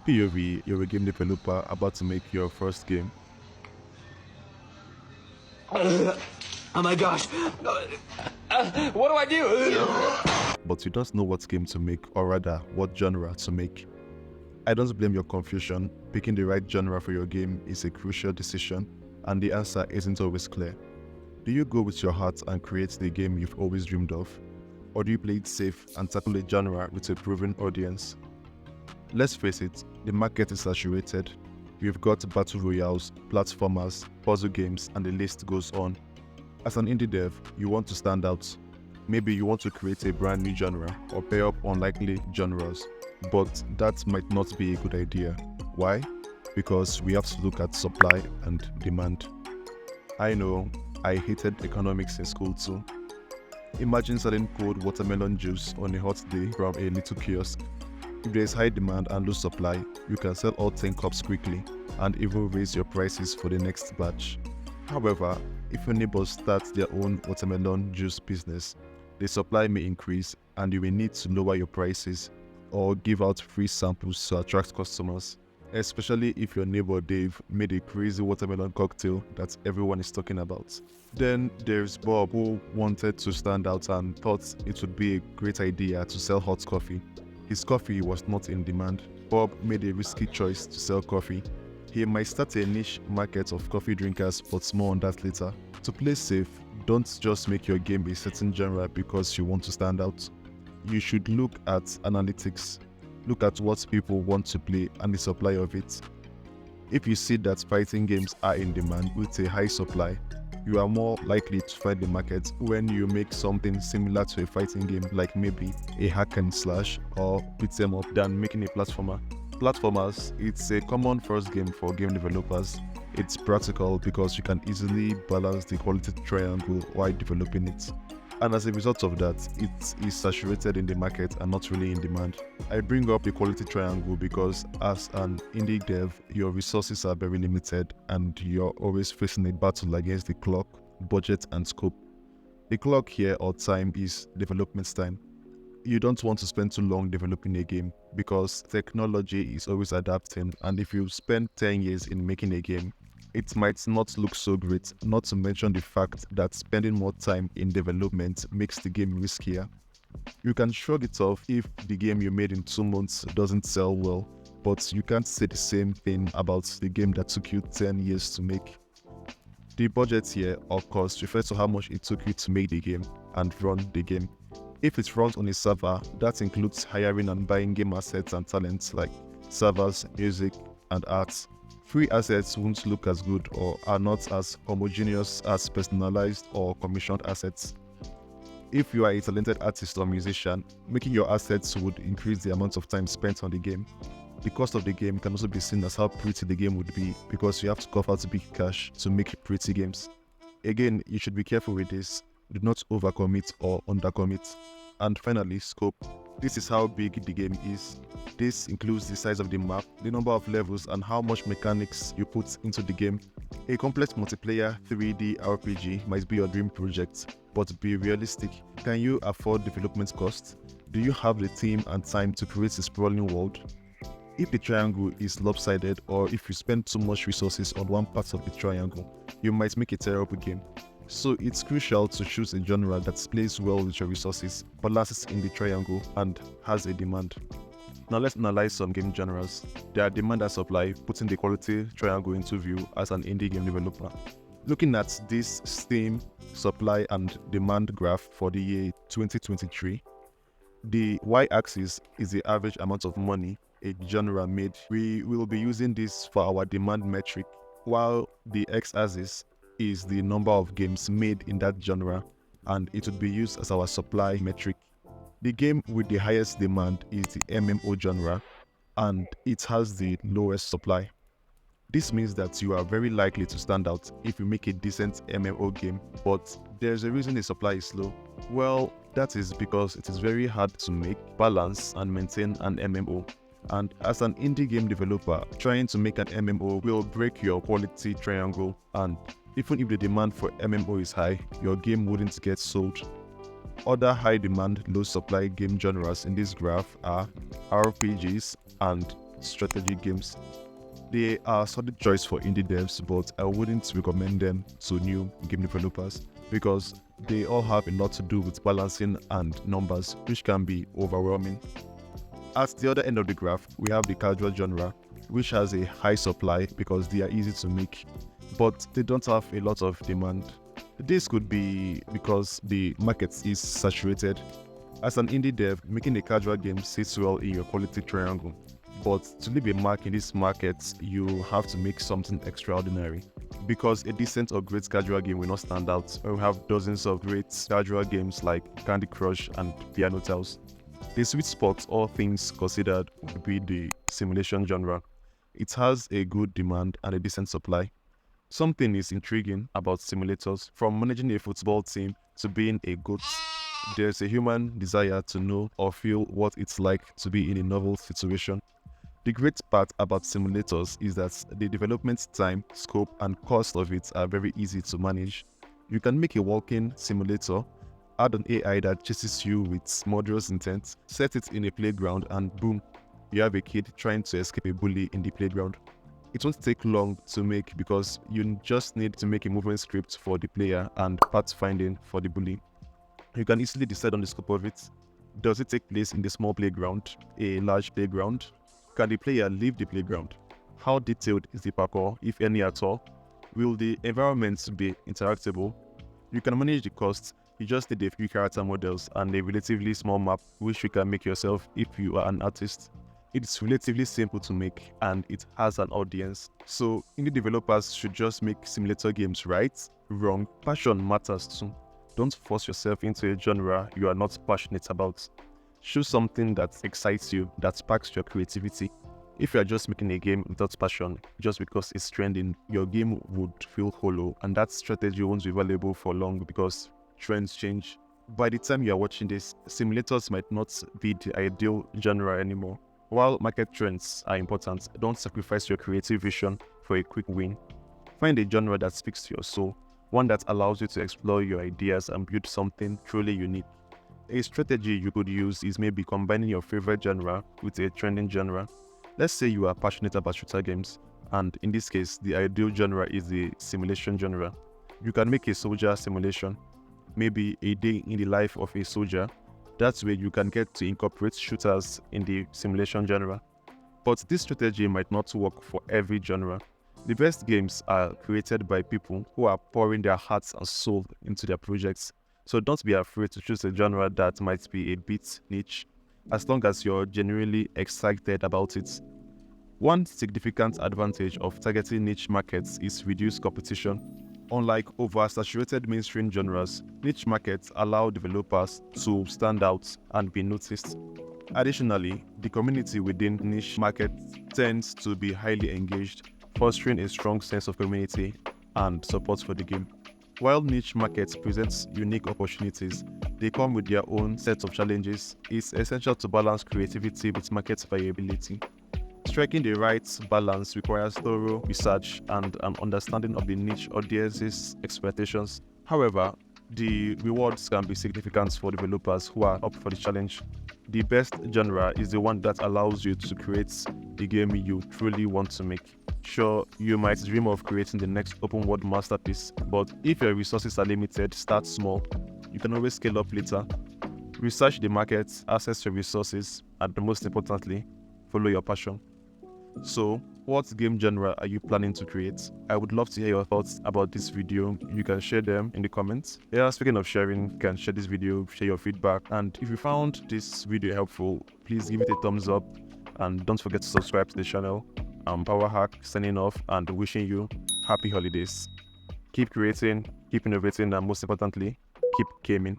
POV, you're a game developer about to make your first game, Oh my gosh. What do I do? but you don't know what game to make, or rather, what genre to make. I don't blame your confusion. Picking the right genre for your game is a crucial decision, and the answer isn't always clear. Do you go with your heart and create the game you've always dreamed of? Or do you play it safe and tackle a genre with a proven audience? Let's face it, the market is saturated. We've got battle royales, platformers, puzzle games, and the list goes on. As an indie dev, you want to stand out. Maybe you want to create a brand new genre or pair up unlikely genres, but that might not be a good idea. Why? Because we have to look at supply and demand. I know, I hated economics in school too. Imagine selling cold watermelon juice on a hot day from a little kiosk. If there is high demand and low supply, you can sell all 10 cups quickly and even raise your prices for the next batch. However, if your neighbors start their own watermelon juice business, the supply may increase and you will need to lower your prices or give out free samples to attract customers, especially if your neighbor Dave made a crazy watermelon cocktail that everyone is talking about. Then there's Bob, who wanted to stand out and thought it would be a great idea to sell hot coffee. His coffee was not in demand. Bob made a risky choice to sell coffee. He might start a niche market of coffee drinkers, but more on that later. To play safe, don't just make your game a certain genre because you want to stand out. You should look at analytics. Look at what people want to play and the supply of it. If you see that fighting games are in demand with a high supply, you are more likely to find the market when you make something similar to a fighting game, like maybe a hack and slash or beat 'em up, than making a platformer. Platformers, it's a common first game for game developers. It's practical because you can easily balance the quality triangle while developing it. And as a result of that, it is saturated in the market and not really in demand. I bring up the quality triangle because as an indie dev, your resources are very limited and you're always facing a battle against the clock, budget, and scope. The clock here, or time, is development time. You don't want to spend too long developing a game because technology is always adapting, and if you spend 10 years in making a game, it might not look so great, not to mention the fact that spending more time in development makes the game riskier. You can shrug it off if the game you made in 2 months doesn't sell well, but you can't say the same thing about the game that took you 10 years to make. The budget here, of course, refers to how much it took you to make the game and run the game. If it runs on a server, that includes hiring and buying game assets and talents like servers, music, and art. Free assets won't look as good or are not as homogeneous as personalized or commissioned assets. If you are a talented artist or musician, making your assets would increase the amount of time spent on the game. The cost of the game can also be seen as how pretty the game would be because you have to cough out big cash to make pretty games. Again, you should be careful with this. Do not overcommit or undercommit. And finally, scope. This is how big the game is. This includes the size of the map, the number of levels, and how much mechanics you put into the game. A complex multiplayer 3D RPG might be your dream project, but be realistic. Can you afford development costs? Do you have the team and time to create a sprawling world? If the triangle is lopsided, or if you spend too much resources on one part of the triangle, you might make a terrible game. So it's crucial to choose a genre that plays well with your resources, balances in the triangle, and has a demand. Now let's analyze some game genres. There are demand and supply, putting the quality triangle into view as an indie game developer. Looking at this Steam supply and demand graph for the year 2023, the y-axis is the average amount of money a genre made. We will be using this for our demand metric, while the x-axis is the number of games made in that genre, and it would be used as our supply metric. The game with the highest demand is the MMO genre, and it has the lowest supply. This means that you are very likely to stand out if you make a decent MMO game, but there's a reason the supply is low. Well, that is because it is very hard to make, balance, and maintain an MMO. And as an indie game developer, trying to make an MMO will break your quality triangle, and even if the demand for MMO is high, your game wouldn't get sold. Other high demand, low supply game genres in this graph are RPGs and strategy games. They are a solid choice for indie devs, but I wouldn't recommend them to new game developers because they all have a lot to do with balancing and numbers, which can be overwhelming. At the other end of the graph, we have the casual genre, which has a high supply because they are easy to make, but they don't have a lot of demand. This could be because the market is saturated. As an indie dev, making a casual game sits well in your quality triangle. But to leave a mark in this market, you have to make something extraordinary. Because a decent or great casual game will not stand out. We have dozens of great casual games like Candy Crush and Piano Tiles. The sweet spot, all things considered, would be the simulation genre. It has a good demand and a decent supply. Something is intriguing about simulators, from managing a football team to being a goat. There's a human desire to know or feel what it's like to be in a novel situation. The great part about simulators is that the development time, scope, and cost of it are very easy to manage. You can make a walking simulator, add an AI that chases you with murderous intent, set it in a playground, and boom, you have a kid trying to escape a bully in the playground. It won't take long to make because you just need to make a movement script for the player and path finding for the bully. You can easily decide on the scope of it. Does it take place in the small playground, a large playground? Can the player leave the playground? How detailed is the parkour, if any at all? Will the environments be interactable? You can manage the costs. You just need a few character models and a relatively small map which you can make yourself if you are an artist. It's relatively simple to make and it has an audience. So indie developers should just make simulator games, right? Wrong. Passion matters too. Don't force yourself into a genre you are not passionate about. Choose something that excites you, that sparks your creativity. If you are just making a game without passion, just because it's trending, your game would feel hollow, and that strategy won't be valuable for long because trends change. By the time you are watching this, simulators might not be the ideal genre anymore. While market trends are important, don't sacrifice your creative vision for a quick win. Find a genre that speaks to your soul, one that allows you to explore your ideas and build something truly unique. A strategy you could use is maybe combining your favorite genre with a trending genre. Let's say you are passionate about shooter games, and in this case, the ideal genre is the simulation genre. You can make a soldier simulation, maybe a day in the life of a soldier. That way you can get to incorporate shooters in the simulation genre. But this strategy might not work for every genre. The best games are created by people who are pouring their hearts and soul into their projects. So don't be afraid to choose a genre that might be a bit niche, as long as you're genuinely excited about it. One significant advantage of targeting niche markets is reduced competition. Unlike oversaturated mainstream genres, niche markets allow developers to stand out and be noticed. Additionally, the community within niche markets tends to be highly engaged, fostering a strong sense of community and support for the game. While niche markets present unique opportunities, they come with their own set of challenges. It's essential to balance creativity with market viability. Striking the right balance requires thorough research and an understanding of the niche audience's expectations. However, the rewards can be significant for developers who are up for the challenge. The best genre is the one that allows you to create the game you truly want to make. Sure, you might dream of creating the next open world masterpiece, but if your resources are limited, start small. You can always scale up later. Research the market, access your resources, and most importantly, follow your passion. So, what game genre are you planning to create? I would love to hear your thoughts about this video. You can share them in the comments. Yeah, speaking of sharing, you can share this video, share your feedback, and if you found this video helpful, please give it a thumbs up and don't forget to subscribe to the channel. I'm PowerHack signing off and wishing you happy holidays. Keep creating, keep innovating, and most importantly, keep gaming.